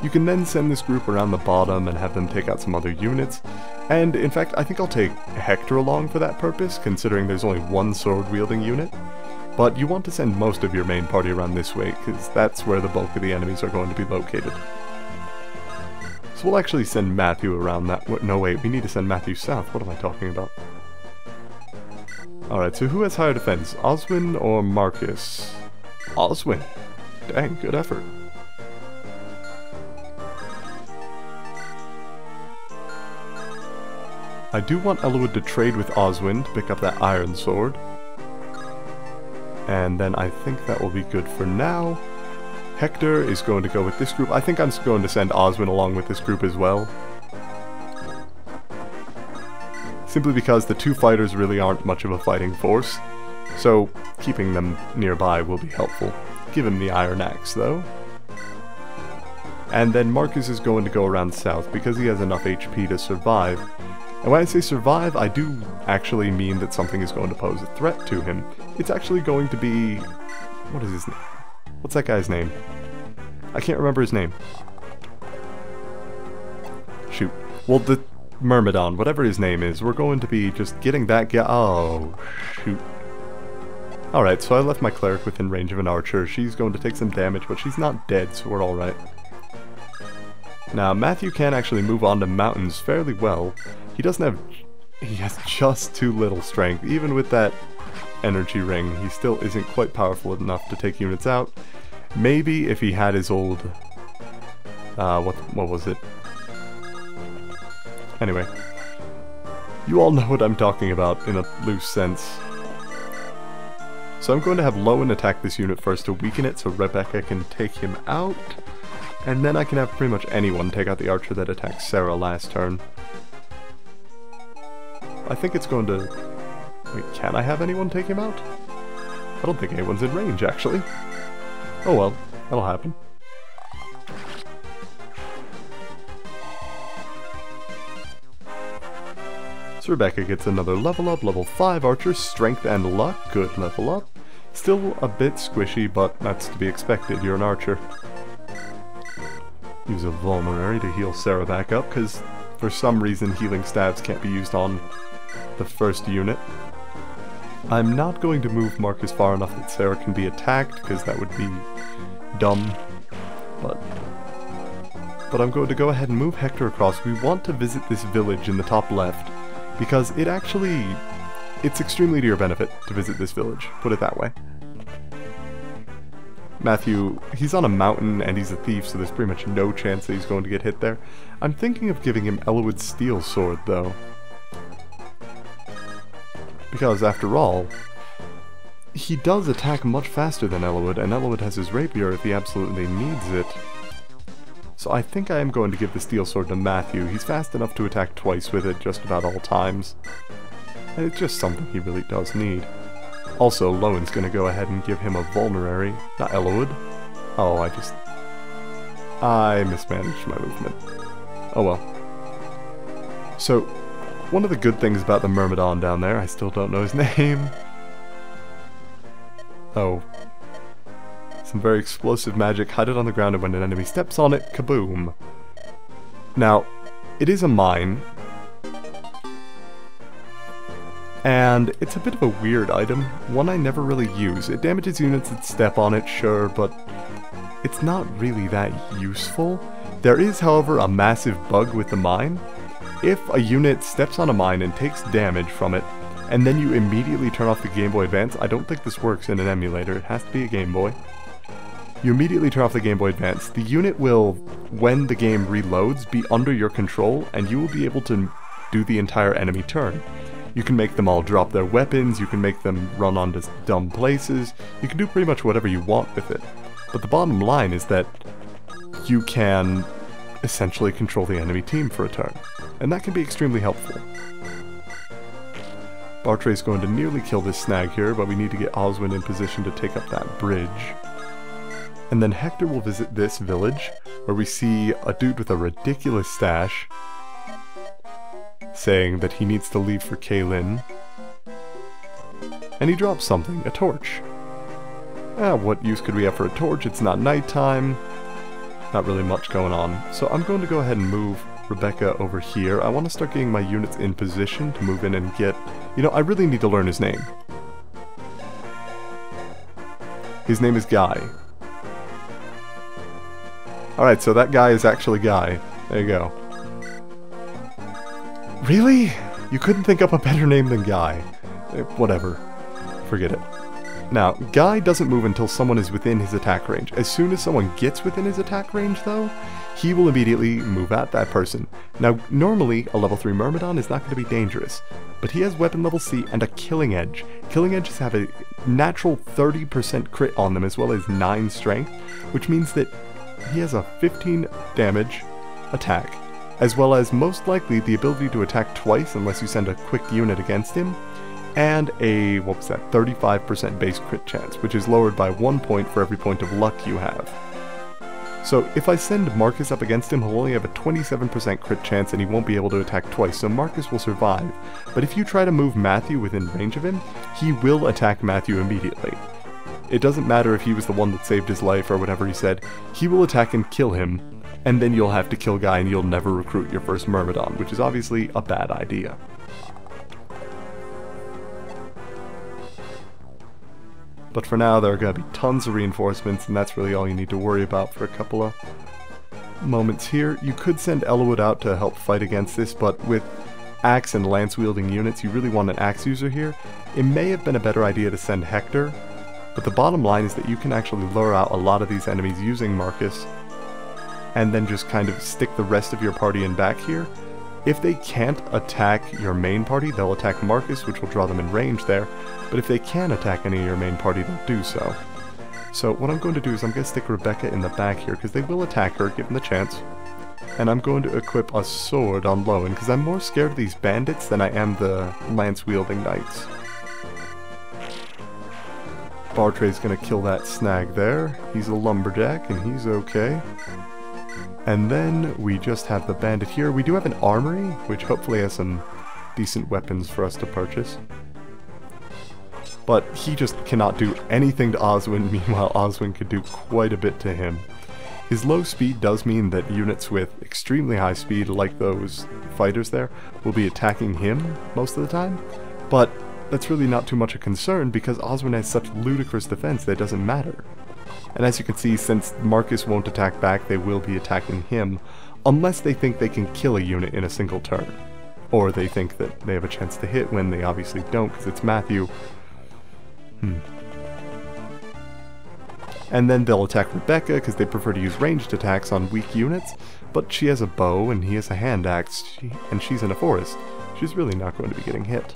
You can then send this group around the bottom and have them take out some other units. And in fact, I think I'll take Hector along for that purpose, considering there's only one sword-wielding unit. But you want to send most of your main party around this way, because that's where the bulk of the enemies are going to be located. So we'll actually send Matthew around that... No, wait, we need to send Matthew south. What am I talking about? Alright, so who has higher defense? Oswin or Marcus? Oswin. Dang, good effort. I do want Eliwood to trade with Oswin to pick up that iron sword. And then I think that will be good for now. Hector is going to go with this group. I think I'm just going to send Oswin along with this group as well. Simply because the two fighters really aren't much of a fighting force. So keeping them nearby will be helpful. Give him the iron axe though. And then Marcus is going to go around south because he has enough HP to survive. And when I say survive, I do actually mean that something is going to pose a threat to him. It's actually going to be... What is his name? What's that guy's name? I can't remember his name. Shoot. Well, the Myrmidon, whatever his name is, we're going to be just getting that guy... Oh, shoot. Alright, so I left my cleric within range of an archer. She's going to take some damage, but she's not dead, so we're alright. Now, Matthew can actually move on to mountains fairly well. He doesn't have... He has just too little strength. Even with that energy ring, he still isn't quite powerful enough to take units out. Maybe if he had his old... what was it? Anyway. You all know what I'm talking about in a loose sense. So I'm going to have Lowen attack this unit first to weaken it so Rebecca can take him out. And then I can have pretty much anyone take out the archer that attacked Sarah last turn. I think it's going to... Wait, can I have anyone take him out? I don't think anyone's in range, actually. Oh well, that'll happen. So Rebecca gets another level up, level 5 archer, strength and luck, good level up. Still a bit squishy, but that's to be expected, you're an archer. Use a vulnerary to heal Sarah back up, because for some reason healing stabs can't be used on the first unit. I'm not going to move Marcus far enough that Sarah can be attacked, because that would be dumb, but I'm going to go ahead and move Hector across. We want to visit this village in the top left, because it's extremely to your benefit to visit this village, put it that way. Matthew, he's on a mountain and he's a thief, so there's pretty much no chance that he's going to get hit there. I'm thinking of giving him Eliwood's steel sword, though. Because, after all, he does attack much faster than Eliwood, and Eliwood has his rapier if he absolutely needs it. So I think I am going to give the steel sword to Matthew. He's fast enough to attack twice with it just about all times. And it's just something he really does need. Also, Lowen's going to go ahead and give him a vulnerary, not Eliwood. Oh, I mismanaged my movement. Oh well. So, one of the good things about the Myrmidon down there, I still don't know his name. Oh. Some very explosive magic, hide it on the ground, and when an enemy steps on it, kaboom. Now, it is a mine. And it's a bit of a weird item, one I never really use. It damages units that step on it, sure, but it's not really that useful. There is, however, a massive bug with the mine. If a unit steps on a mine and takes damage from it, and then you immediately turn off the Game Boy Advance, I don't think this works in an emulator, it has to be a Game Boy. You immediately turn off the Game Boy Advance, the unit will, when the game reloads, be under your control, and you will be able to do the entire enemy turn. You can make them all drop their weapons, you can make them run onto dumb places, you can do pretty much whatever you want with it. But the bottom line is that you can essentially control the enemy team for a turn, and that can be extremely helpful. Bartray's going to nearly kill this snag here, but we need to get Oswin in position to take up that bridge. And then Hector will visit this village, where we see a dude with a ridiculous stash, saying that he needs to leave for Kaylin. And he drops something, a torch. What use could we have for a torch? It's not nighttime. Not really much going on. So I'm going to go ahead and move Rebecca over here. I want to start getting my units in position to move in and get... You know, I really need to learn his name. His name is Guy. Alright, so that guy is actually Guy. There you go. Really? You couldn't think up a better name than Guy. Whatever. Forget it. Now, Guy doesn't move until someone is within his attack range. As soon as someone gets within his attack range, though, he will immediately move at that person. Now, normally, a level 3 Myrmidon is not going to be dangerous, but he has weapon level C and a killing edge. Killing edges have a natural 30% crit on them, as well as 9 strength, which means that he has a 15 damage attack, as well as most likely the ability to attack twice unless you send a quick unit against him, and a, 35% base crit chance, which is lowered by 1 point for every point of luck you have. So if I send Marcus up against him, he'll only have a 27% crit chance and he won't be able to attack twice, so Marcus will survive. But if you try to move Matthew within range of him, he will attack Matthew immediately. It doesn't matter if he was the one that saved his life or whatever he said, he will attack and kill him, and then you'll have to kill Guy and you'll never recruit your first Myrmidon, which is obviously a bad idea. But for now, there are going to be tons of reinforcements, and that's really all you need to worry about for a couple of moments here. You could send Eliwood out to help fight against this, but with axe and lance wielding units, you really want an axe user here. It may have been a better idea to send Hector, but the bottom line is that you can actually lure out a lot of these enemies using Marcus, and then just kind of stick the rest of your party in back here. If they can't attack your main party, they'll attack Marcus, which will draw them in range there, but if they can attack any of your main party, they'll do so. So what I'm going to do is I'm going to stick Rebecca in the back here, because they will attack her, given the chance. And I'm going to equip a sword on Lowen, because I'm more scared of these bandits than I am the lance-wielding knights. Bartray's going to kill that snag there. He's a lumberjack, and he's okay. And then we just have the bandit here. We do have an armory, which hopefully has some decent weapons for us to purchase. But he just cannot do anything to Oswin, meanwhile Oswin could do quite a bit to him. His low speed does mean that units with extremely high speed, like those fighters there, will be attacking him most of the time, but that's really not too much a concern because Oswin has such ludicrous defense that it doesn't matter. And as you can see, since Marcus won't attack back, they will be attacking him, unless they think they can kill a unit in a single turn. Or they think that they have a chance to hit when they obviously don't, because it's Matthew. And then they'll attack Rebecca, because they prefer to use ranged attacks on weak units, but she has a bow and he has a hand axe, and she's in a forest. She's really not going to be getting hit.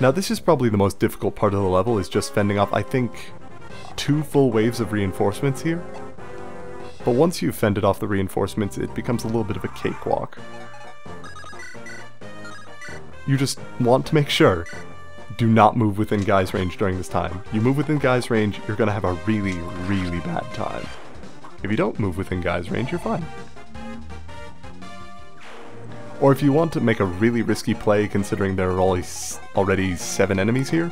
Now this is probably the most difficult part of the level, is just fending off, I think, 2 full waves of reinforcements here. But once you've fended off the reinforcements, it becomes a little bit of a cakewalk. You just want to make sure, do not move within Guy's range during this time. You move within Guy's range, you're going to have a really, really bad time. If you don't move within Guy's range, you're fine. Or if you want to make a really risky play, considering there are already 7 enemies here,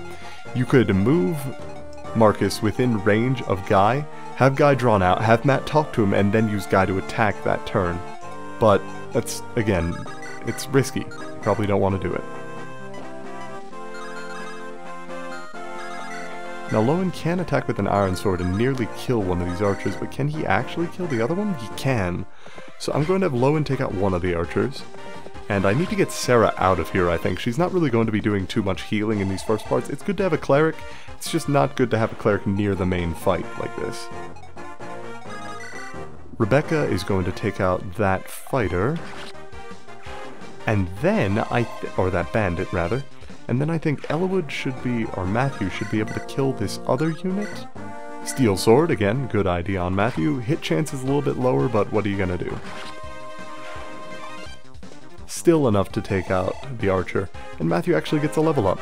you could move Marcus within range of Guy, have Guy drawn out, have Matt talk to him, and then use Guy to attack that turn. But that's, again, it's risky. You probably don't want to do it. Now Lowen can attack with an iron sword and nearly kill one of these archers, but can he actually kill the other one? He can. So I'm going to have Lowen take out one of the archers. And I need to get Sarah out of here, I think. She's not really going to be doing too much healing in these first parts. It's good to have a cleric. It's just not good to have a cleric near the main fight like this. Rebecca is going to take out that fighter. And then or that bandit rather. And then I think Eliwood should be, or Matthew should be able to kill this other unit. Steel sword, again, good idea on Matthew. Hit chance is a little bit lower, but what are you gonna do? Still enough to take out the archer, and Matthew actually gets a level up.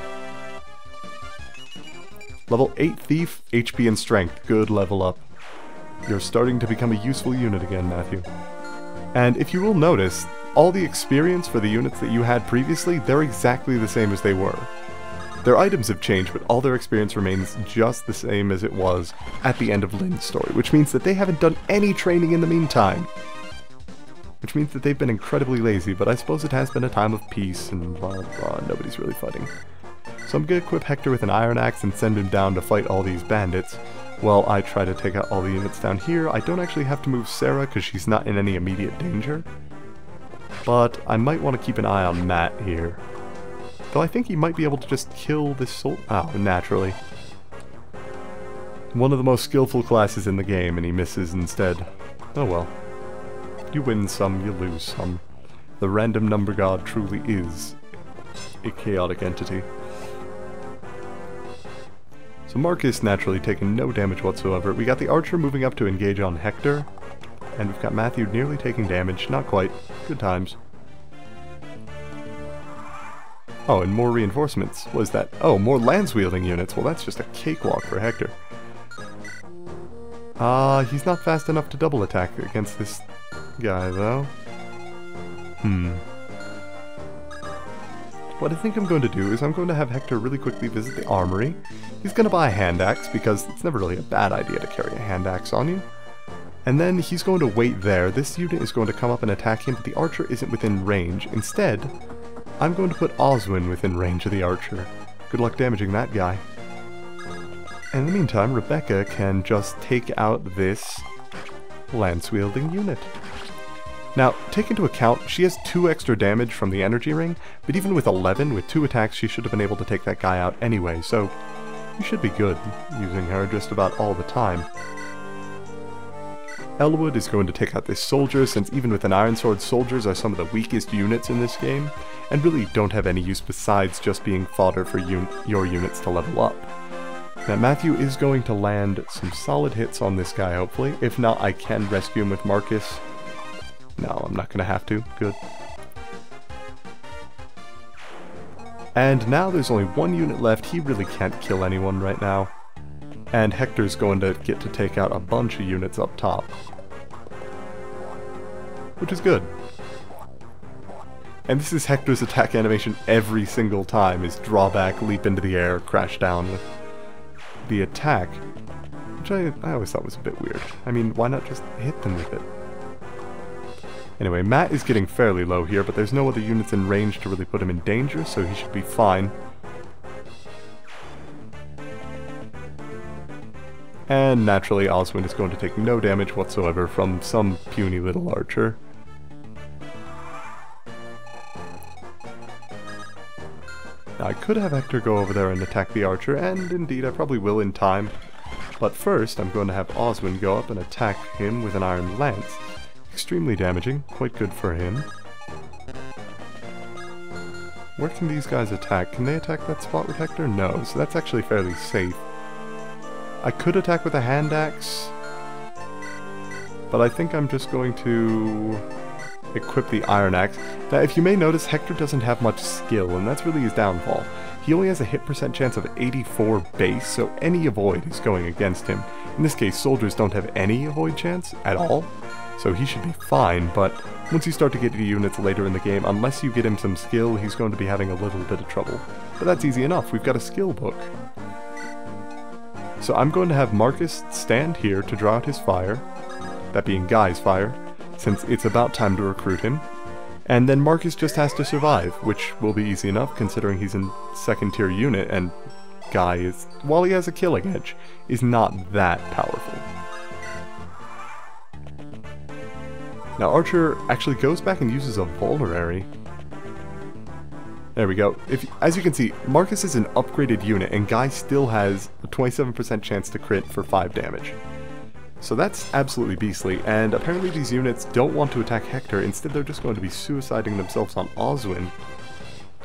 Level 8 Thief, HP and Strength, good level up. You're starting to become a useful unit again, Matthew. And if you will notice, all the experience for the units that you had previously, they're exactly the same as they were. Their items have changed, but all their experience remains just the same as it was at the end of Lynn's story, which means that they haven't done any training in the meantime. Which means that they've been incredibly lazy, but I suppose it has been a time of peace and blah blah, nobody's really fighting. So I'm gonna equip Hector with an iron axe and send him down to fight all these bandits, while I try to take out all the units down here. I don't actually have to move Sarah because she's not in any immediate danger. But I might want to keep an eye on Matt here. Though I think he might be able to just kill this soldier. Oh, naturally. One of the most skillful classes in the game, and he misses instead. Oh well. You win some, you lose some. The random number god truly is a chaotic entity. So Marcus naturally taking no damage whatsoever. We got the archer moving up to engage on Hector. And we've got Matthew nearly taking damage. Not quite. Good times. Oh, and more reinforcements. What is that? Oh, more lance-wielding units. Well, that's just a cakewalk for Hector. He's not fast enough to double attack against this guy, though. What I think I'm going to do is I'm going to have Hector really quickly visit the armory. He's going to buy a hand axe, because it's never really a bad idea to carry a hand axe on you. And then he's going to wait there. This unit is going to come up and attack him, but the archer isn't within range. Instead, I'm going to put Oswin within range of the archer. Good luck damaging that guy. And in the meantime, Rebecca can just take out this lance-wielding unit. Now, take into account, she has 2 extra damage from the energy ring, but even with 11, with 2 attacks, she should have been able to take that guy out anyway, so you should be good using her just about all the time. Eliwood is going to take out this soldier, since even with an iron sword, soldiers are some of the weakest units in this game, and really don't have any use besides just being fodder for your units to level up. Now Matthew is going to land some solid hits on this guy, hopefully. If not, I can rescue him with Marcus. No, I'm not going to have to. Good. And now there's only 1 unit left. He really can't kill anyone right now. And Hector's going to get to take out a bunch of units up top. Which is good. And this is Hector's attack animation every single time, is drawback, leap into the air, crash down with the attack. Which I always thought was a bit weird. I mean, why not just hit them with it? Anyway, Matt is getting fairly low here, but there's no other units in range to really put him in danger, so he should be fine. And naturally, Oswin is going to take no damage whatsoever from some puny little archer. Now, I could have Hector go over there and attack the archer, and indeed I probably will in time. But first, I'm going to have Oswin go up and attack him with an iron lance. Extremely damaging, quite good for him. Where can these guys attack? Can they attack that spot with Hector? No, so that's actually fairly safe. I could attack with a hand axe, but I think I'm just going to equip the iron axe. Now, if you may notice, Hector doesn't have much skill, and that's really his downfall. He only has a hit percent chance of 84 base, so any avoid is going against him. In this case, soldiers don't have any avoid chance at all, so he should be fine, but once you start to get to units later in the game, unless you get him some skill, he's going to be having a little bit of trouble. But that's easy enough, we've got a skill book. So I'm going to have Marcus stand here to draw out his fire, that being Guy's fire, since it's about time to recruit him. And then Marcus just has to survive, which will be easy enough considering he's in second tier unit and Guy is, while he has a killing edge, is not that powerful. Now Archer actually goes back and uses a vulnerary. There we go. As you can see, Marcus is an upgraded unit and Guy still has a 27% chance to crit for 5 damage. So that's absolutely beastly, and apparently these units don't want to attack Hector, instead they're just going to be suiciding themselves on Oswin.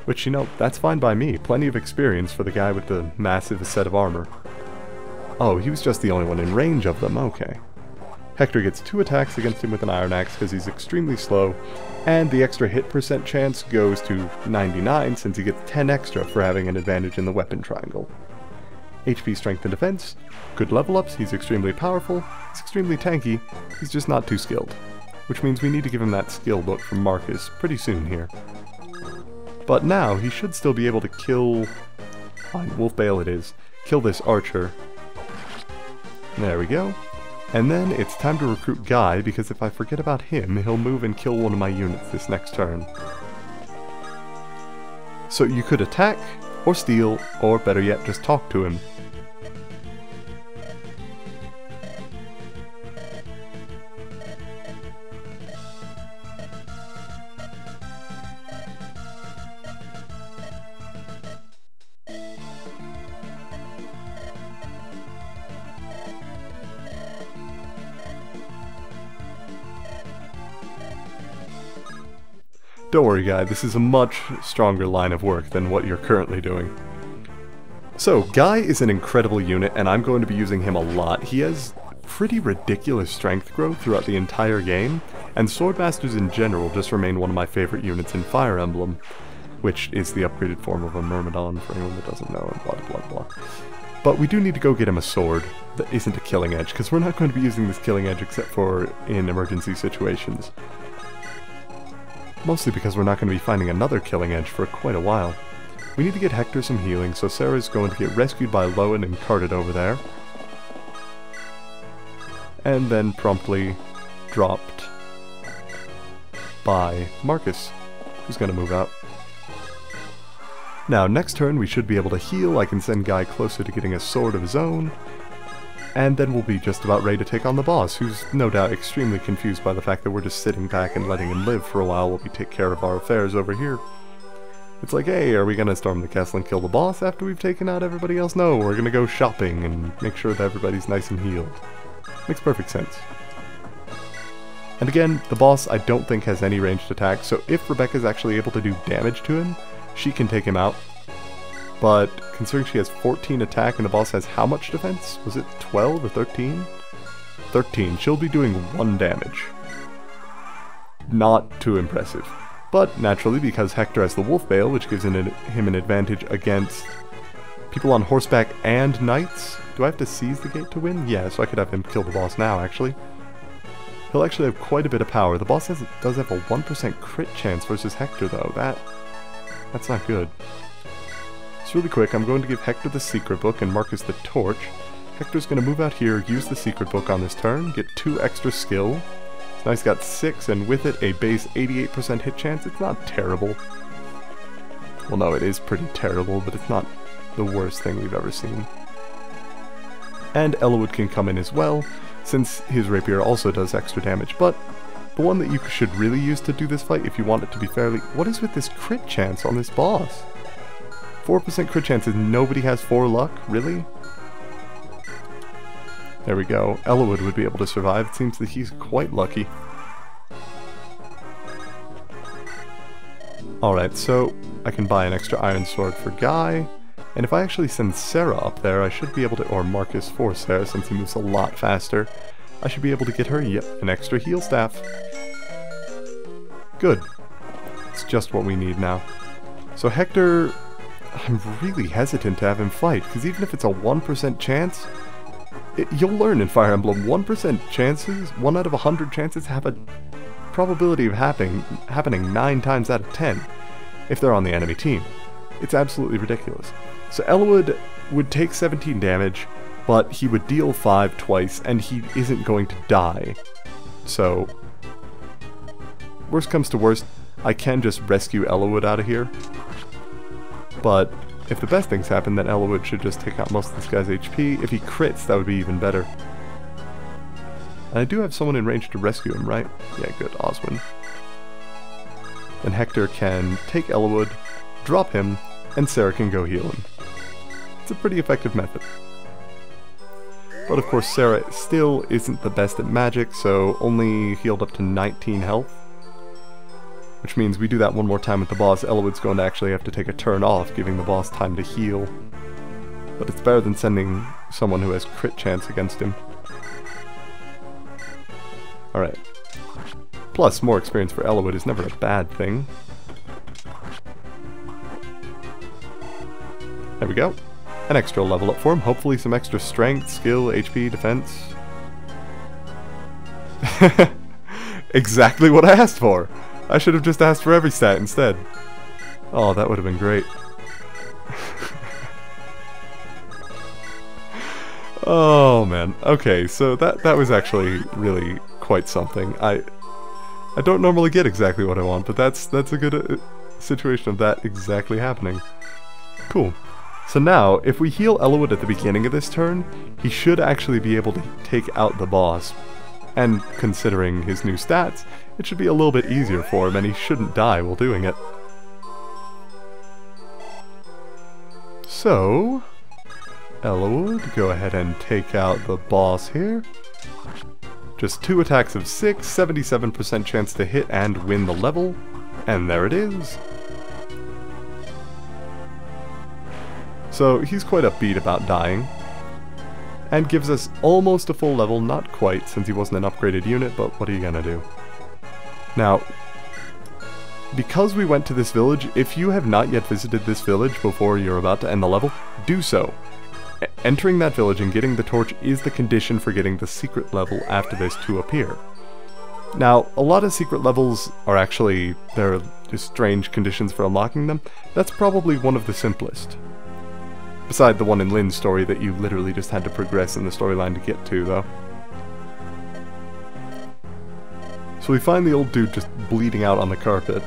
Which, you know, that's fine by me. Plenty of experience for the guy with the massive set of armor. Oh, he was just the only one in range of them, okay. Hector gets 2 attacks against him with an Iron Axe because he's extremely slow, and the extra hit percent chance goes to 99 since he gets 10 extra for having an advantage in the weapon triangle. HP, strength, and defense, good level ups, he's extremely powerful, he's extremely tanky, he's just not too skilled. Which means we need to give him that skill book from Marcus pretty soon here. But now, he should still be able to kill... Fine, Wolfbale it is. Kill this Archer. There we go. And then it's time to recruit Guy, because if I forget about him, he'll move and kill one of my units this next turn. So you could attack, or steal, or better yet, just talk to him. Don't worry, Guy, this is a much stronger line of work than what you're currently doing. So, Guy is an incredible unit, and I'm going to be using him a lot. He has pretty ridiculous strength growth throughout the entire game, and Swordmasters in general just remain one of my favorite units in Fire Emblem, which is the upgraded form of a Myrmidon, for anyone that doesn't know, and blah blah blah. But we do need to go get him a sword that isn't a killing edge, because we're not going to be using this killing edge except for in emergency situations. Mostly because we're not going to be finding another killing edge for quite a while. We need to get Hector some healing, so Sarah's going to get rescued by Lowen and carted over there. And then promptly dropped by Marcus, who's going to move out. Now, next turn we should be able to heal. I can send Guy closer to getting a sword of his own. And then we'll be just about ready to take on the boss, who's no doubt extremely confused by the fact that we're just sitting back and letting him live for a while we take care of our affairs over here. It's like, hey, are we gonna storm the castle and kill the boss after we've taken out everybody else? No, we're gonna go shopping and make sure that everybody's nice and healed. Makes perfect sense. And again, the boss I don't think has any ranged attack, so if Rebecca's actually able to do damage to him, she can take him out. But considering she has 14 attack and the boss has how much defense? Was it 12 or 13? 13. She'll be doing 1 damage. Not too impressive. But naturally, because Hector has the Wolfbale, which gives him an advantage against people on horseback and knights. Do I have to seize the gate to win? Yeah, so I could have him kill the boss now, actually. He'll actually have quite a bit of power. The boss does have a 1% crit chance versus Hector, though. That's not good. So really quick, I'm going to give Hector the secret book and Marcus the torch. Hector's going to move out here, use the secret book on this turn, get 2 extra skill. So now he's got 6, and with it a base 88% hit chance. It's not terrible. Well, no, it is pretty terrible, but it's not the worst thing we've ever seen. And Eliwood can come in as well, since his rapier also does extra damage, but the one that you should really use to do this fight if you want it to be fairly... What is with this crit chance on this boss? 4% crit chances, nobody has 4 luck? Really? There we go. Eliwood would be able to survive. It seems that he's quite lucky. Alright, so I can buy an extra iron sword for Guy. And if I actually send Sarah up there, I should be able to... Or Marcus for Sarah, since he moves a lot faster. I should be able to get her, yep, an extra heal staff. Good. It's just what we need now. So Hector... I'm really hesitant to have him fight, because even if it's a 1% chance, you'll learn in Fire Emblem, 1% chances, 1 out of 100 chances have a probability of happening 9 times out of 10 if they're on the enemy team. It's absolutely ridiculous. So Eliwood would take 17 damage, but he would deal 5 twice, and he isn't going to die. So, worst comes to worst, I can just rescue Eliwood out of here. But if the best things happen, then Eliwood should just take out most of this guy's HP. If he crits, that would be even better. And I do have someone in range to rescue him, right? Yeah, good, Oswin. And Hector can take Eliwood, drop him, and Sarah can go heal him. It's a pretty effective method. But of course Sarah still isn't the best at magic, so only healed up to 19 health. Which means we do that one more time with the boss, Eliwood's going to actually have to take a turn off, giving the boss time to heal. But it's better than sending someone who has crit chance against him. Alright. Plus, more experience for Eliwood is never a bad thing. There we go. An extra level up for him, hopefully some extra strength, skill, HP, defense. Exactly what I asked for! I should have just asked for every stat instead. Oh, that would have been great. Oh man, okay, so that was actually really quite something. I don't normally get exactly what I want, but that's a good situation of that exactly happening. Cool. So now, if we heal Eliwood at the beginning of this turn, he should actually be able to take out the boss. And considering his new stats, it should be a little bit easier for him, and he shouldn't die while doing it. So, Eliwood, go ahead and take out the boss here. Just 2 attacks of 6, 77% chance to hit and win the level, and there it is. So he's quite upbeat about dying, and gives us almost a full level, not quite since he wasn't an upgraded unit, but what are you gonna do? Now, because we went to this village, if you have not yet visited this village before you're about to end the level, do so. Entering that village and getting the torch is the condition for getting the secret level after this to appear. Now, a lot of secret levels are actually, there are just strange conditions for unlocking them. That's probably one of the simplest. Beside the one in Lynn's story that you literally just had to progress in the storyline to get to, though. So we find the old dude just bleeding out on the carpet.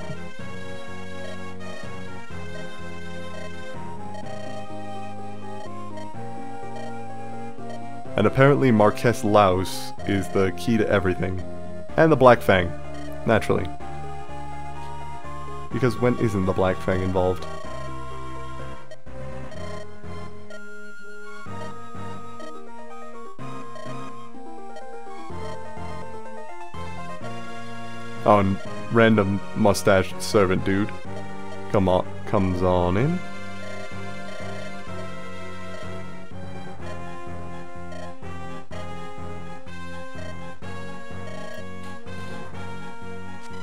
And apparently Marquess Laus is the key to everything. And the Black Fang, naturally. Because when isn't the Black Fang involved? Oh, and random mustached servant dude. Comes on in.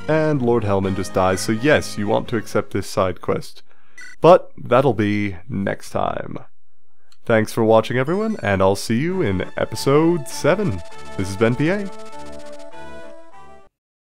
And Lord Hellman just dies, so yes, you want to accept this side quest. But that'll be next time. Thanks for watching everyone, and I'll see you in episode 7. This has been PA.